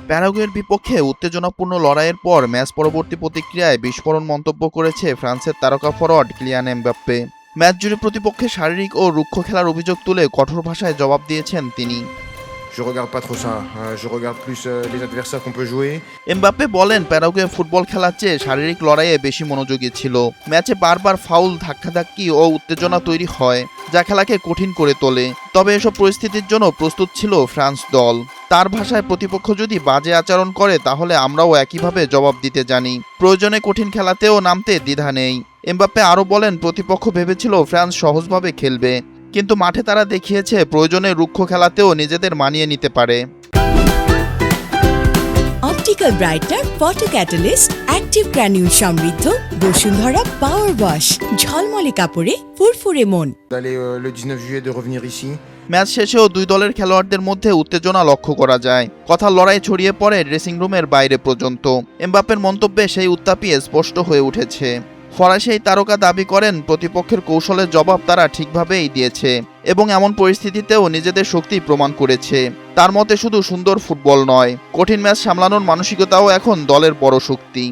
প্যারাগুয়ের বিপক্ষে উত্তেজনাপূর্ণ লড়াইয়ের পর ম্যাচ পরবর্তী প্রতিক্রিয়ায় বিস্ফোরণ মন্তব্য করেছে ফ্রান্সের তারকা ফরোয়ার্ড কিলিয়ান এমবাপ্পে। ম্যাচ জুড়ে প্রতিপক্ষের শারীরিক ও রুক্ষ খেলার অভিযোগ তুলে কঠোর ভাষায় জবাব দিয়েছেন তিনি। Je regarde pas trop ça, je regarde plus les adversaires qu'on peut jouer. Mbappe বলেন, প্যারাগুয়ে ফুটবল খেলার চেয়ে শারীরিক লড়াইয়ে বেশি মনোযোগী ছিল। ম্যাচে বারবার ফাউল, ধাক্কাধাক্কি ও উত্তেজনা তৈরি হয়, যা খেলাকে কঠিন করে তোলে। তবে এসব পরিস্থিতির জন্য প্রস্তুত ছিল ফ্রান্স দল। তার ভাষায়, প্রতিপক্ষ যদি বাজে আচরণ করে তাহলে আমরাও একইভাবে জবাব দিতে জানি। প্রয়োজনে কঠিন খেলাতেও নামতে দ্বিধা নেই। এমবাপ্পে আরও বলেন, প্রতিপক্ষ ভেবেছিল ফ্রান্স সহজভাবে খেলবে, কিন্তু মাঠে তারা দেখিয়েছে প্রয়োজনে রুক্ষ খেলাতেও নিজেদের মানিয়ে নিতে পারে। Optical brightener photo catalyst active granule সমৃদ্ধ বসুন্ধরা পাওয়ার ওয়াশ, ঝলমলে কাপড়ে ফুরফুরে মন। D'aller le 19 juillet de revenir ici. Match শেষেও দুই দলের খেলোয়াড়দের মধ্যে উত্তেজনা লক্ষ্য করা যায়। কথার লড়াই ছড়িয়ে পড়ে ড্রেসিং রুমের বাইরে পর্যন্ত। এমবাপ্পের মন্তব্যে সেই উত্তাপিয়ে স্পষ্ট হয়ে উঠেছে। ফরাসি এই তারকা দাবি করেন, প্রতিপক্ষের কৌশলের জবাব তারা ঠিকভাবেই দিয়েছে এবং এমন পরিস্থিতিতেও নিজেদের শক্তি প্রমাণ করেছে। তার মতে শুধু সুন্দর ফুটবল নয়, কঠিন ম্যাচ সামলানোর মানসিকতাও এখন দলের বড় শক্তি।